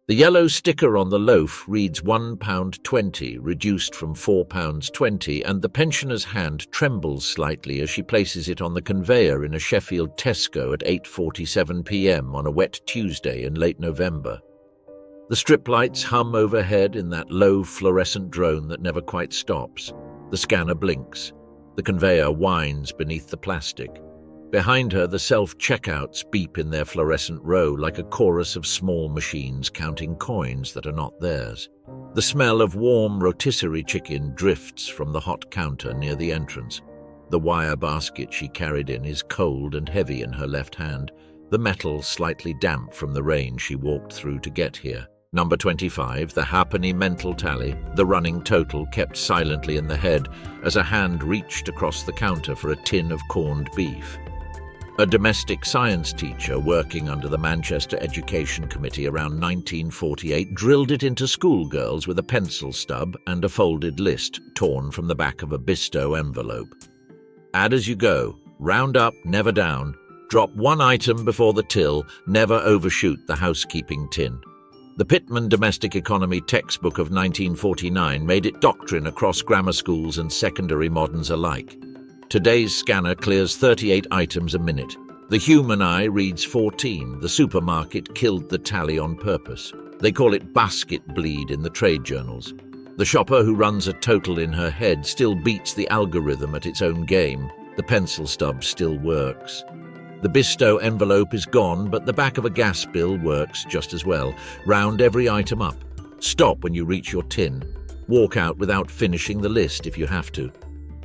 The yellow sticker on the loaf reads £1.20, reduced from £4.20, and the pensioner's hand trembles slightly as she places it on the conveyor in a Sheffield Tesco at 8:47 p.m. on a wet Tuesday in late November. The strip lights hum overhead in that low fluorescent drone that never quite stops. The scanner blinks. The conveyor whines beneath the plastic. Behind her, the self-checkouts beep in their fluorescent row like a chorus of small machines counting coins that are not theirs. The smell of warm rotisserie chicken drifts from the hot counter near the entrance. The wire basket she carried in is cold and heavy in her left hand, the metal slightly damp from the rain she walked through to get here. Number 25, the halfpenny mental tally, the running total kept silently in the head as a hand reached across the counter for a tin of corned beef. A domestic science teacher working under the Manchester Education Committee around 1948 drilled it into schoolgirls with a pencil stub and a folded list torn from the back of a Bisto envelope. Add as you go, round up, never down, drop one item before the till, never overshoot the housekeeping tin. The Pitman Domestic Economy textbook of 1949 made it doctrine across grammar schools and secondary moderns alike. Today's scanner clears 38 items a minute. The human eye reads 14. The supermarket killed the tally on purpose. They call it basket bleed in the trade journals. The shopper who runs a total in her head still beats the algorithm at its own game. The pencil stub still works. The Bisto envelope is gone, but the back of a gas bill works just as well. Round every item up. Stop when you reach your tin. Walk out without finishing the list if you have to.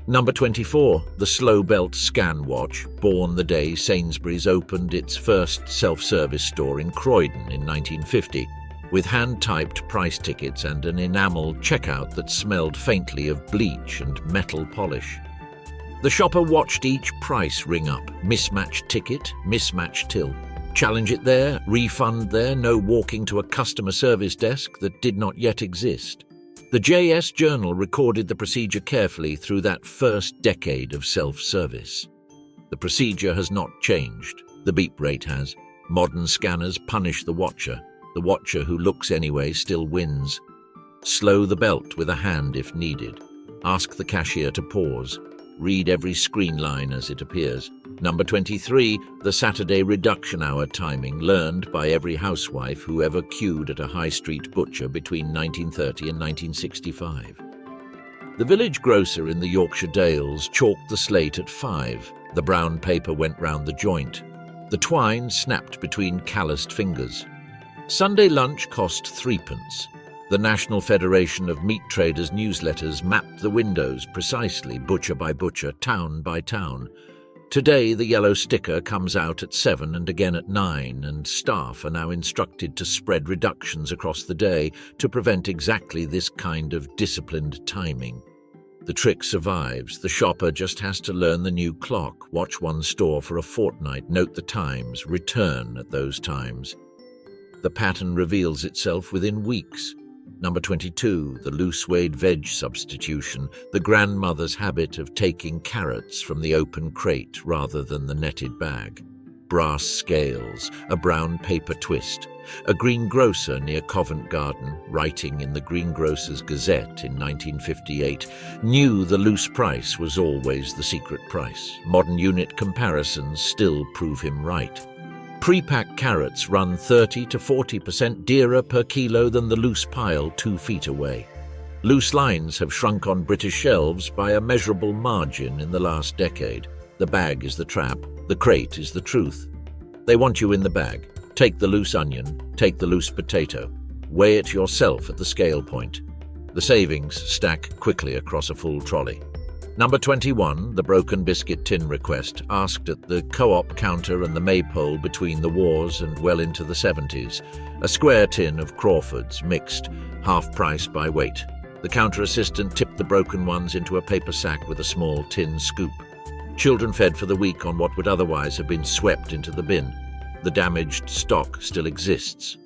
Number 24, the slow belt scan watch, born the day Sainsbury's opened its first self-service store in Croydon in 1950, with hand-typed price tickets and an enamel checkout that smelled faintly of bleach and metal polish. The shopper watched each price ring up, mismatched ticket, mismatched till. Challenge it there, refund there, no walking to a customer service desk that did not yet exist. The JS Journal recorded the procedure carefully through that first decade of self-service. The procedure has not changed. The beep rate has. Modern scanners punish the watcher. The watcher who looks anyway still wins. Slow the belt with a hand if needed. Ask the cashier to pause. Read every screen line as it appears. Number 23, the Saturday reduction hour timing learned by every housewife who ever queued at a high street butcher between 1930 and 1965. The village grocer in the Yorkshire Dales chalked the slate at 5. The brown paper went round the joint. The twine snapped between calloused fingers. Sunday lunch cost 3p. The National Federation of Meat Traders newsletters mapped the windows precisely, butcher by butcher, town by town. Today, the yellow sticker comes out at 7 and again at 9, and staff are now instructed to spread reductions across the day to prevent exactly this kind of disciplined timing. The trick survives. The shopper just has to learn the new clock, watch one store for a fortnight, note the times, return at those times. The pattern reveals itself within weeks. Number 22, the loose weighed veg substitution, the grandmother's habit of taking carrots from the open crate rather than the netted bag. Brass scales, a brown paper twist. A greengrocer near Covent Garden, writing in the Greengrocer's Gazette in 1958, knew the loose price was always the secret price. Modern unit comparisons still prove him right. Pre-packed carrots run 30 to 40% dearer per kilo than the loose pile 2 feet away. Loose lines have shrunk on British shelves by a measurable margin in the last decade. The bag is the trap, the crate is the truth. They want you in the bag. Take the loose onion, take the loose potato. Weigh it yourself at the scale point. The savings stack quickly across a full trolley. Number 21, the broken biscuit tin request, asked at the co-op counter and the maypole between the wars and well into the 70s. A square tin of Crawford's, mixed, half price by weight. The counter assistant tipped the broken ones into a paper sack with a small tin scoop. Children fed for the week on what would otherwise have been swept into the bin. The damaged stock still exists.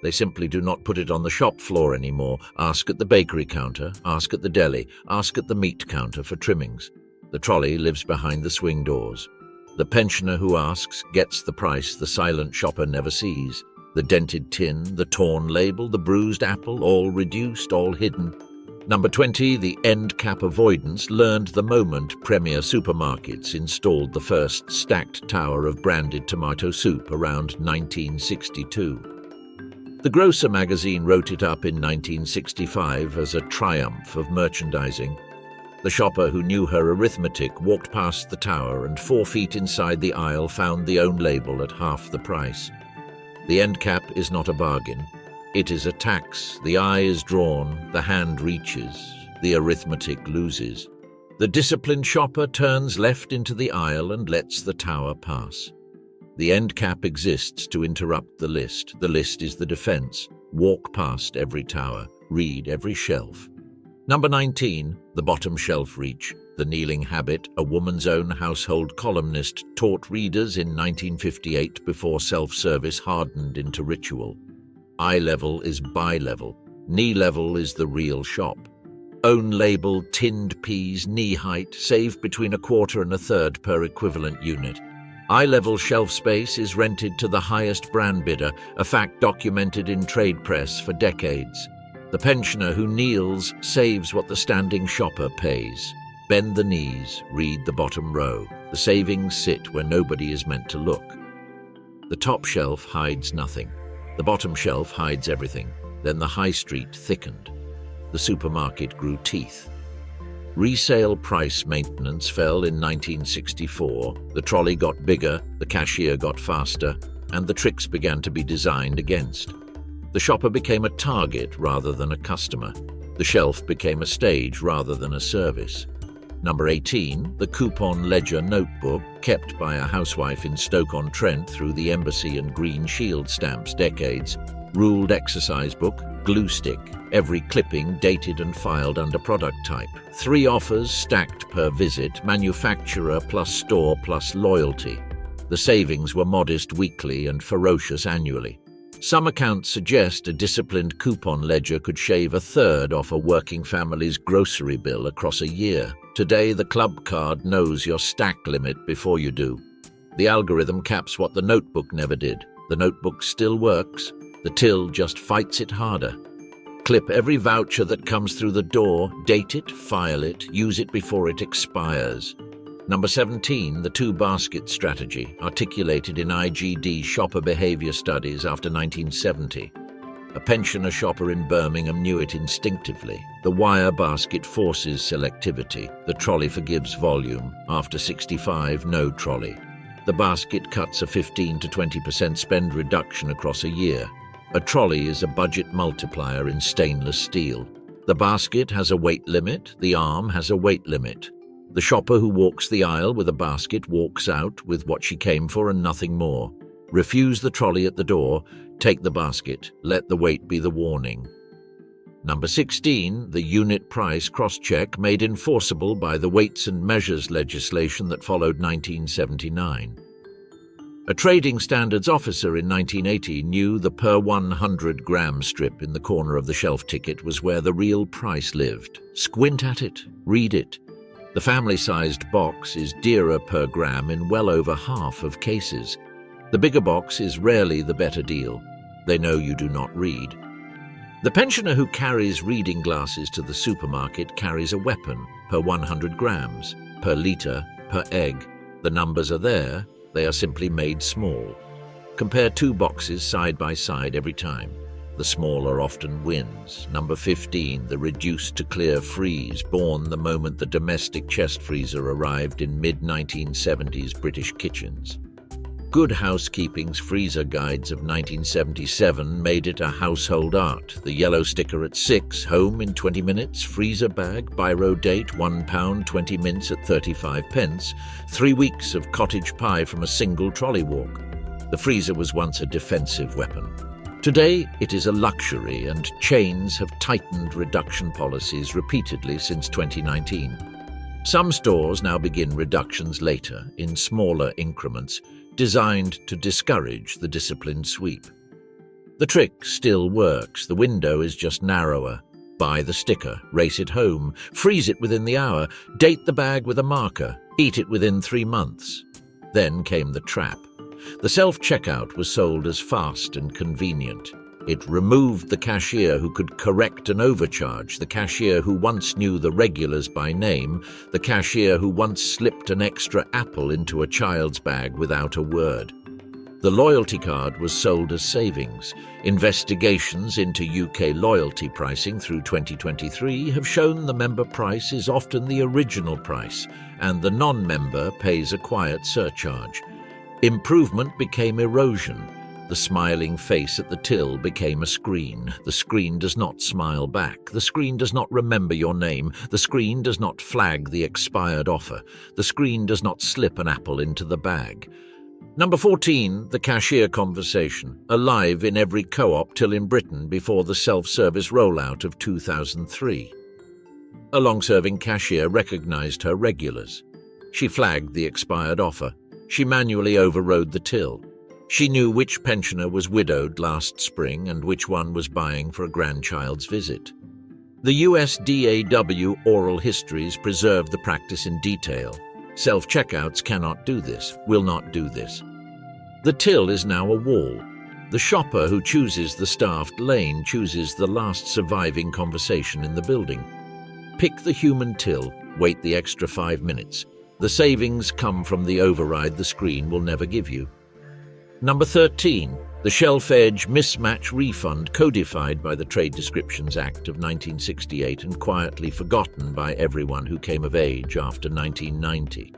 They simply do not put it on the shop floor anymore. Ask at the bakery counter, ask at the deli, ask at the meat counter for trimmings. The trolley lives behind the swing doors. The pensioner who asks gets the price the silent shopper never sees. The dented tin, the torn label, the bruised apple, all reduced, all hidden. Number 20, the end cap avoidance learned the moment Premier Supermarkets installed the first stacked tower of branded tomato soup around 1962. The Grocer magazine wrote it up in 1965 as a triumph of merchandising. The shopper who knew her arithmetic walked past the tower and 4 feet inside the aisle found the own label at half the price. The end cap is not a bargain. It is a tax. The eye is drawn, the hand reaches, the arithmetic loses. The disciplined shopper turns left into the aisle and lets the tower pass. The end cap exists to interrupt the list. The list is the defense. Walk past every tower. Read every shelf. Number 19, the bottom shelf reach. The kneeling habit, a woman's own household columnist taught readers in 1958 before self-service hardened into ritual. Eye level is buy level. Knee level is the real shop. Own label, tinned peas, knee height, save between 1/4 and 1/3 per equivalent unit. Eye-level shelf space is rented to the highest brand bidder, a fact documented in trade press for decades. The pensioner who kneels saves what the standing shopper pays. Bend the knees, read the bottom row. The savings sit where nobody is meant to look. The top shelf hides nothing. The bottom shelf hides everything. Then the high street thickened. The supermarket grew teeth. Resale price maintenance fell in 1964, the trolley got bigger, the cashier got faster, and the tricks began to be designed against. The shopper became a target rather than a customer. The shelf became a stage rather than a service. Number 18, the coupon ledger notebook, kept by a housewife in Stoke-on-Trent through the embassy and Green Shield stamps decades. Ruled exercise book, glue stick, every clipping dated and filed under product type. 3 offers stacked per visit, manufacturer plus store plus loyalty. The savings were modest weekly and ferocious annually. Some accounts suggest a disciplined coupon ledger could shave 1/3 off a working family's grocery bill across a year. Today, the club card knows your stack limit before you do. The algorithm caps what the notebook never did. The notebook still works. The till just fights it harder. Clip every voucher that comes through the door, date it, file it, use it before it expires. Number 17, the 2-basket strategy, articulated in IGD shopper behavior studies after 1970. A pensioner shopper in Birmingham knew it instinctively. The wire basket forces selectivity. The trolley forgives volume. After 65, no trolley. The basket cuts a 15 to 20% spend reduction across a year. A trolley is a budget multiplier in stainless steel. The basket has a weight limit, the arm has a weight limit. The shopper who walks the aisle with a basket walks out with what she came for and nothing more. Refuse the trolley at the door, take the basket, let the weight be the warning. Number 16, the unit price cross-check made enforceable by the weights and measures legislation that followed 1979. A trading standards officer in 1980 knew the per 100-gram strip in the corner of the shelf ticket was where the real price lived. Squint at it, read it. The family-sized box is dearer per gram in well over half of cases. The bigger box is rarely the better deal. They know you do not read. The pensioner who carries reading glasses to the supermarket carries a weapon per 100 grams, per litre, per egg. The numbers are there. They are simply made small. Compare 2 boxes side by side every time. The smaller often wins. Number 15, the reduced to clear freeze, born the moment the domestic chest freezer arrived in mid-1970s British kitchens. Good Housekeeping's freezer guides of 1977 made it a household art. The yellow sticker at 6, home in 20 minutes, freezer bag, biro date, £1, 20 mints at 35 pence, 3 weeks of cottage pie from a single trolley walk. The freezer was once a defensive weapon. Today, it is a luxury, and chains have tightened reduction policies repeatedly since 2019. Some stores now begin reductions later, in smaller increments, designed to discourage the disciplined sweep. The trick still works. The window is just narrower. Buy the sticker, race it home, freeze it within the hour, date the bag with a marker, eat it within 3 months. Then came the trap. The self-checkout was sold as fast and convenient. It removed the cashier who could correct an overcharge, the cashier who once knew the regulars by name, the cashier who once slipped an extra apple into a child's bag without a word. The loyalty card was sold as savings. Investigations into UK loyalty pricing through 2023 have shown the member price is often the original price, and the non-member pays a quiet surcharge. Improvement became erosion. The smiling face at the till became a screen. The screen does not smile back. The screen does not remember your name. The screen does not flag the expired offer. The screen does not slip an apple into the bag. Number 14, the cashier conversation, alive in every co-op till in Britain before the self-service rollout of 2003. A long-serving cashier recognized her regulars. She flagged the expired offer. She manually overrode the till. She knew which pensioner was widowed last spring and which one was buying for a grandchild's visit. The USDAW oral histories preserve the practice in detail. Self-checkouts cannot do this, will not do this. The till is now a wall. The shopper who chooses the staffed lane chooses the last surviving conversation in the building. Pick the human till, wait the extra 5 minutes. The savings come from the override the screen will never give you. Number 13, the shelf-edge mismatch refund codified by the Trade Descriptions Act of 1968 and quietly forgotten by everyone who came of age after 1990.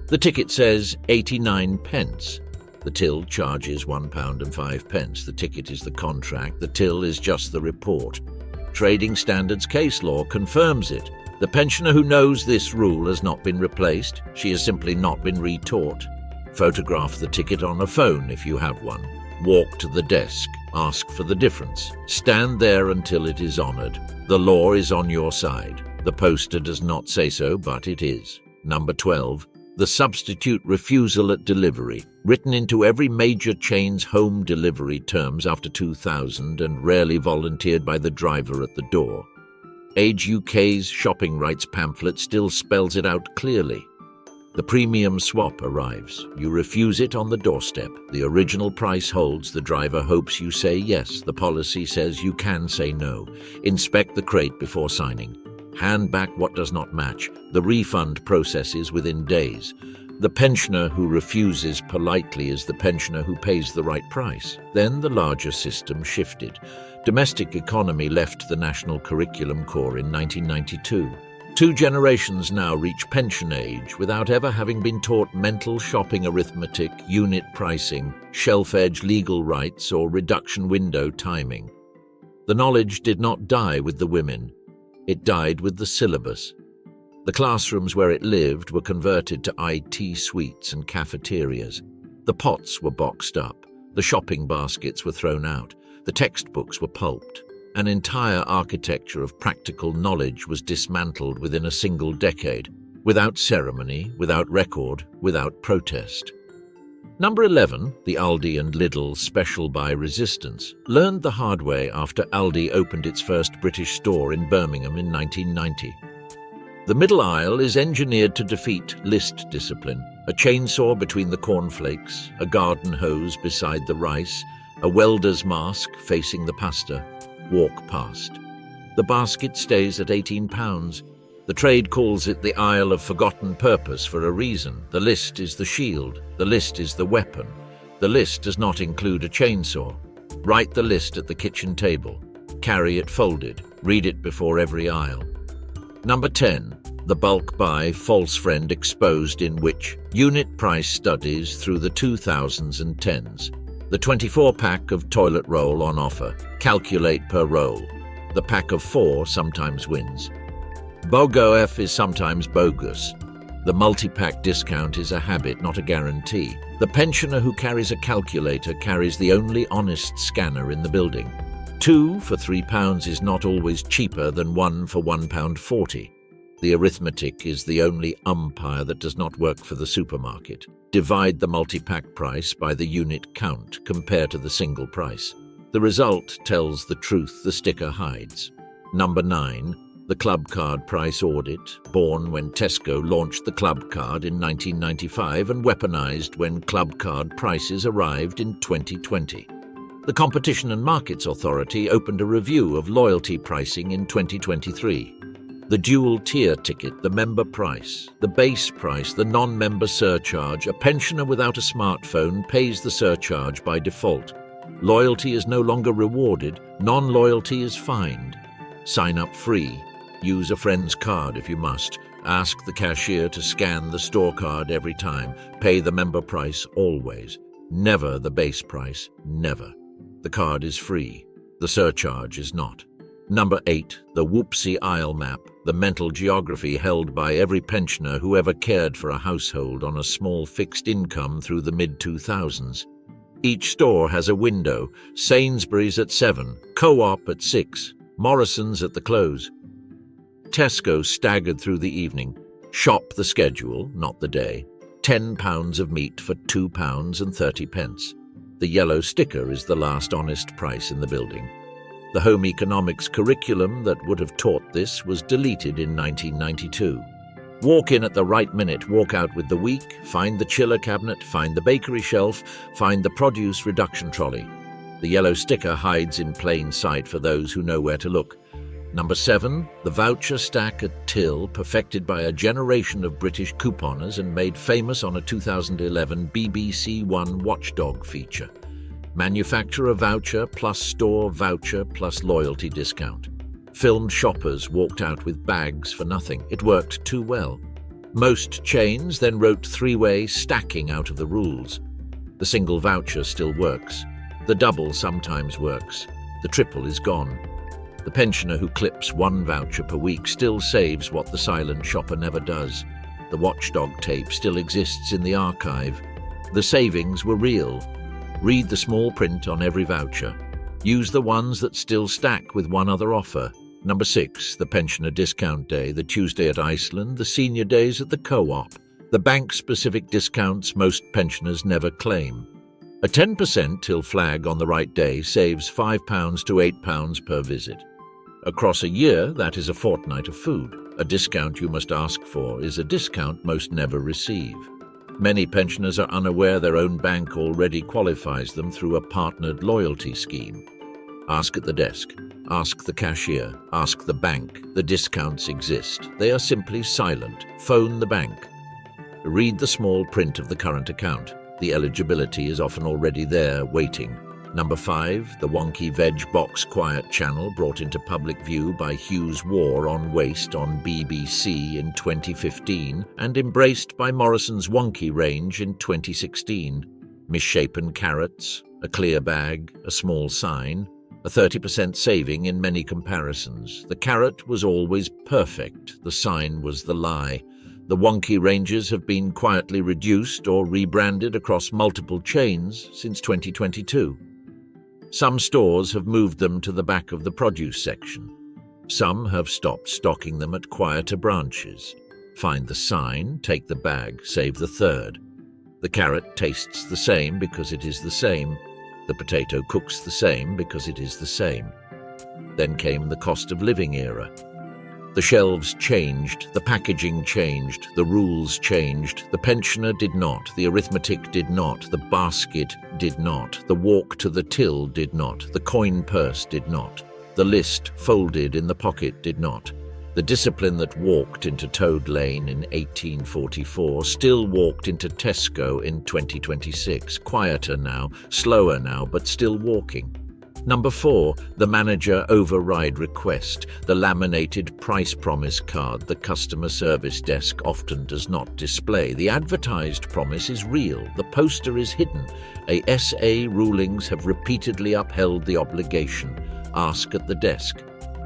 The ticket says 89 pence. The till charges £1.05. The ticket is the contract. The till is just the report. Trading Standards case law confirms it. The pensioner who knows this rule has not been replaced. She has simply not been retaught. Photograph the ticket on a phone if you have one. Walk to the desk. Ask for the difference. Stand there until it is honored. The law is on your side. The poster does not say so, but it is. Number 12. The substitute refusal at delivery, written into every major chain's home delivery terms after 2000 and rarely volunteered by the driver at the door. Age UK's shopping rights pamphlet still spells it out clearly. The premium swap arrives. You refuse it on the doorstep. The original price holds. The driver hopes you say yes. The policy says you can say no. Inspect the crate before signing. Hand back what does not match. The refund processes within days. The pensioner who refuses politely is the pensioner who pays the right price. Then the larger system shifted. Domestic economy left the National Curriculum Corps in 1992. 2 generations now reach pension age without ever having been taught mental shopping arithmetic, unit pricing, shelf-edge legal rights, or reduction window timing. The knowledge did not die with the women. It died with the syllabus. The classrooms where it lived were converted to IT suites and cafeterias. The pots were boxed up. The shopping baskets were thrown out. The textbooks were pulped. An entire architecture of practical knowledge was dismantled within a single decade, without ceremony, without record, without protest. Number 11, the Aldi and Lidl Special Buy Resistance, learned the hard way after Aldi opened its first British store in Birmingham in 1990. The middle aisle is engineered to defeat list discipline, a chainsaw between the cornflakes, a garden hose beside the rice, a welder's mask facing the pasta. Walk past. The basket stays at £18. The trade calls it the aisle of forgotten purpose for a reason. The list is the shield. The list is the weapon. The list does not include a chainsaw. Write the list at the kitchen table. Carry it folded. Read it before every aisle. Number 10. The bulk buy false friend exposed in which unit price studies through the 2000s and 10s. The 24-pack of toilet roll on offer. Calculate per roll. The pack of 4 sometimes wins. BOGOF is sometimes bogus. The multi-pack discount is a habit, not a guarantee. The pensioner who carries a calculator carries the only honest scanner in the building. 2 for £3 is not always cheaper than 1 for £1.40. The arithmetic is the only umpire that does not work for the supermarket. Divide the multi-pack price by the unit count compared to the single price. The result tells the truth the sticker hides. Number 9. The Club Card Price Audit, born when Tesco launched the Club Card in 1995 and weaponized when Club Card prices arrived in 2020. The Competition and Markets Authority opened a review of loyalty pricing in 2023. The dual-tier ticket, the member price, the base price, the non-member surcharge. A pensioner without a smartphone pays the surcharge by default. Loyalty is no longer rewarded, non-loyalty is fined. Sign up free. Use a friend's card if you must. Ask the cashier to scan the store card every time. Pay the member price always. Never the base price, never. The card is free. The surcharge is not. Number 8, the whoopsie aisle map, the mental geography held by every pensioner who ever cared for a household on a small fixed income through the mid-2000s. Each store has a window, Sainsbury's at 7, Co-op at 6, Morrison's at the close. Tesco staggered through the evening. Shop the schedule, not the day. £10 of meat for £2.30. The yellow sticker is the last honest price in the building. The home economics curriculum that would have taught this was deleted in 1992. Walk in at the right minute, walk out with the week, find the chiller cabinet, find the bakery shelf, find the produce reduction trolley. The yellow sticker hides in plain sight for those who know where to look. Number 7, the voucher stack at till, perfected by a generation of British couponers and made famous on a 2011 BBC One Watchdog feature. Manufacturer voucher plus store voucher plus loyalty discount. Filmed shoppers walked out with bags for nothing. It worked too well. Most chains then wrote three-way stacking out of the rules. The single voucher still works. The double sometimes works. The triple is gone. The pensioner who clips one voucher per week still saves what the silent shopper never does. The watchdog tape still exists in the archive. The savings were real. Read the small print on every voucher. Use the ones that still stack with one other offer. Number 6, the pensioner discount day, the Tuesday at Iceland, the senior days at the Co-op. The bank-specific discounts most pensioners never claim. A 10% till flag on the right day saves £5 to £8 per visit. Across a year, that is a fortnight of food. A discount you must ask for is a discount most never receive. Many pensioners are unaware their own bank already qualifies them through a partnered loyalty scheme. Ask at the desk. Ask the cashier. Ask the bank. The discounts exist. They are simply silent. Phone the bank. Read the small print of the current account. The eligibility is often already there, waiting. Number 5, the wonky veg box quiet channel brought into public view by Hughes War on Waste on BBC in 2015 and embraced by Morrison's wonky range in 2016. Misshapen carrots, a clear bag, a small sign, a 30% saving in many comparisons. The carrot was always perfect, the sign was the lie. The wonky ranges have been quietly reduced or rebranded across multiple chains since 2022. Some stores have moved them to the back of the produce section. Some have stopped stocking them at quieter branches. Find the sign, take the bag, save the third. The carrot tastes the same because it is the same. The potato cooks the same because it is the same. Then came the cost of living era. The shelves changed, the packaging changed, the rules changed. The pensioner did not, the arithmetic did not, the basket did not, the walk to the till did not, the coin purse did not, the list folded in the pocket did not. The discipline that walked into Toad Lane in 1844 still walked into Tesco in 2026. Quieter now, slower now, but still walking. Number 4, the manager override request, the laminated price promise card the customer service desk often does not display. The advertised promise is real, the poster is hidden. SA rulings have repeatedly upheld the obligation. Ask at the desk.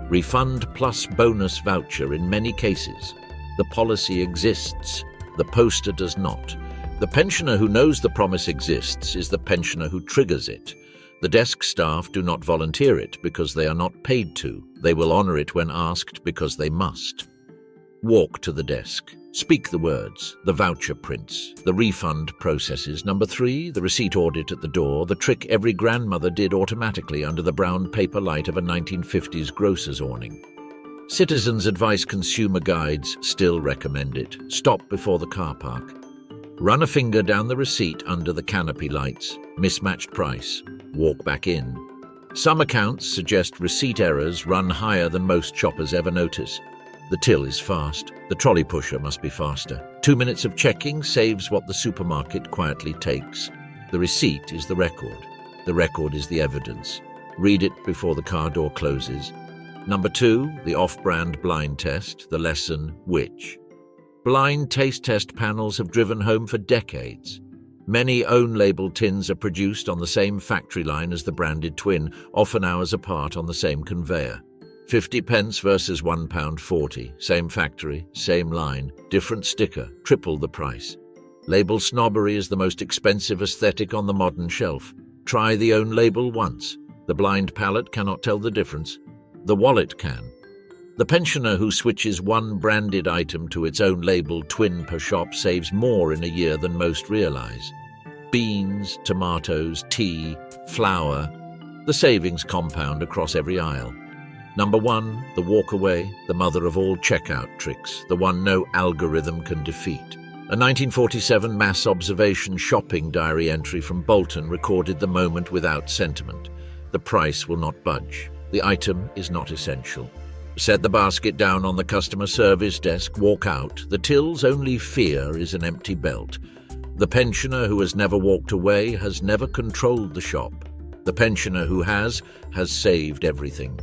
Refund plus bonus voucher in many cases. The policy exists, the poster does not. The pensioner who knows the promise exists is the pensioner who triggers it. The desk staff do not volunteer it because they are not paid to. They will honor it when asked because they must. Walk to the desk. Speak the words, the voucher prints, the refund processes. Number 3, the receipt audit at the door, the trick every grandmother did automatically under the brown paper light of a 1950s grocer's awning. Citizens Advice consumer guides still recommend it. Stop before the car park. Run a finger down the receipt under the canopy lights. Mismatched price. Walk back in. Some accounts suggest receipt errors run higher than most shoppers ever notice. The till is fast. The trolley pusher must be faster. 2 minutes of checking saves what the supermarket quietly takes. The receipt is the record. The record is the evidence. Read it before the car door closes. Number 2, the off-brand blind test. The lesson, which? Blind taste test panels have driven home for decades. Many own-label tins are produced on the same factory line as the branded twin, often hours apart on the same conveyor. 50 pence versus £1.40. Same factory, same line, different sticker, triple the price. Label snobbery is the most expensive aesthetic on the modern shelf. Try the own label once. The blind palate cannot tell the difference. The wallet can. The pensioner who switches one branded item to its own label twin per shop saves more in a year than most realize. Beans, tomatoes, tea, flour. The savings compound across every aisle. Number 1, the walkaway, the mother of all checkout tricks, the one no algorithm can defeat. A 1947 mass observation shopping diary entry from Bolton recorded the moment without sentiment. The price will not budge. The item is not essential. Set the basket down on the customer service desk, walk out. The till's only fear is an empty belt. The pensioner who has never walked away has never controlled the shop. The pensioner who has saved everything.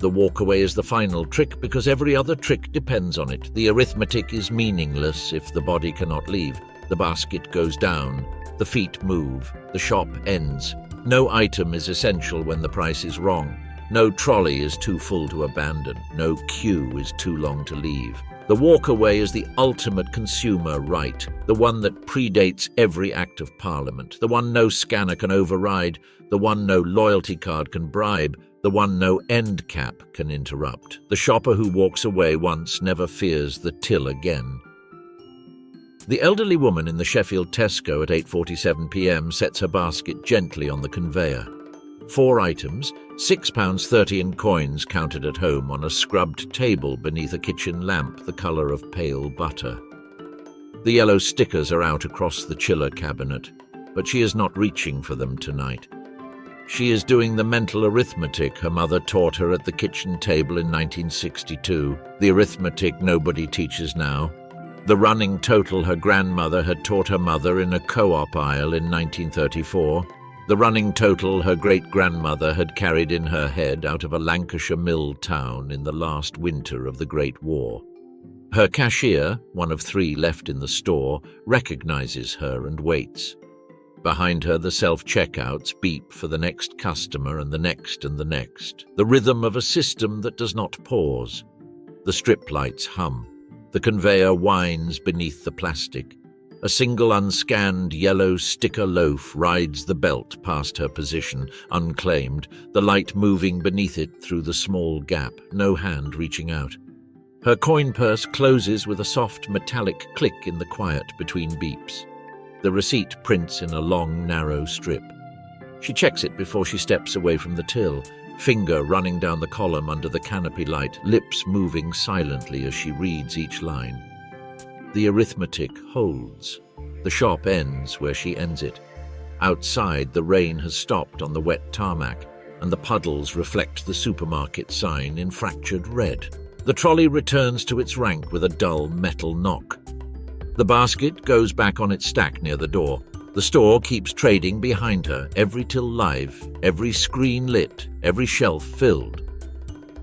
The walkaway is the final trick because every other trick depends on it. The arithmetic is meaningless if the body cannot leave. The basket goes down. The feet move. The shop ends. No item is essential when the price is wrong. No trolley is too full to abandon. No queue is too long to leave. The walkaway is the ultimate consumer right, the one that predates every act of parliament, the one no scanner can override, the one no loyalty card can bribe, the one no end cap can interrupt. The shopper who walks away once never fears the till again. The elderly woman in the Sheffield Tesco at 8:47 p.m. sets her basket gently on the conveyor. 4 items, £6.30 in coins counted at home on a scrubbed table beneath a kitchen lamp the colour of pale butter. The yellow stickers are out across the chiller cabinet, but she is not reaching for them tonight. She is doing the mental arithmetic her mother taught her at the kitchen table in 1962, the arithmetic nobody teaches now. The running total her grandmother had taught her mother in a co-op aisle in 1934. The running total her great-grandmother had carried in her head out of a Lancashire mill town in the last winter of the Great War. Her cashier, one of 3 left in the store, recognizes her and waits. Behind her, the self-checkouts beep for the next customer and the next and the next, the rhythm of a system that does not pause. The strip lights hum. The conveyor whines beneath the plastic. A single unscanned yellow sticker loaf rides the belt past her position, unclaimed, the light moving beneath it through the small gap, no hand reaching out. Her coin purse closes with a soft metallic click in the quiet between beeps. The receipt prints in a long, narrow strip. She checks it before she steps away from the till, finger running down the column under the canopy light, lips moving silently as she reads each line. The arithmetic holds. The shop ends where she ends it. Outside, the rain has stopped on the wet tarmac, and the puddles reflect the supermarket sign in fractured red. The trolley returns to its rank with a dull metal knock. The basket goes back on its stack near the door. The store keeps trading behind her, every till live, every screen lit, every shelf filled.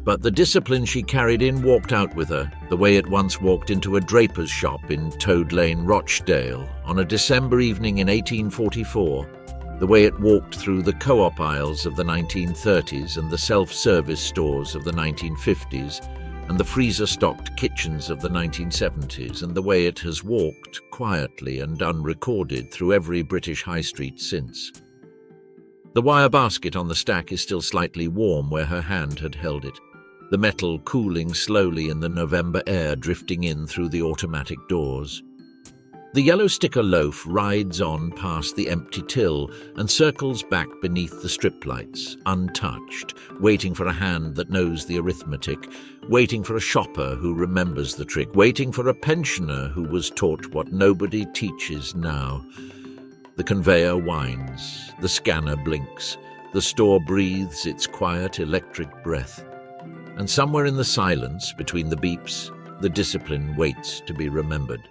But the discipline she carried in walked out with her, the way it once walked into a draper's shop in Toad Lane, Rochdale, on a December evening in 1844, the way it walked through the co-op aisles of the 1930s and the self-service stores of the 1950s, and the freezer-stocked kitchens of the 1970s, and the way it has walked, quietly and unrecorded, through every British high street since. The wire basket on the stack is still slightly warm where her hand had held it, the metal cooling slowly in the November air drifting in through the automatic doors. The yellow sticker loaf rides on past the empty till and circles back beneath the strip lights, untouched, waiting for a hand that knows the arithmetic, waiting for a shopper who remembers the trick, waiting for a pensioner who was taught what nobody teaches now. The conveyor whines, the scanner blinks, the store breathes its quiet electric breath. And somewhere in the silence between the beeps, the discipline waits to be remembered.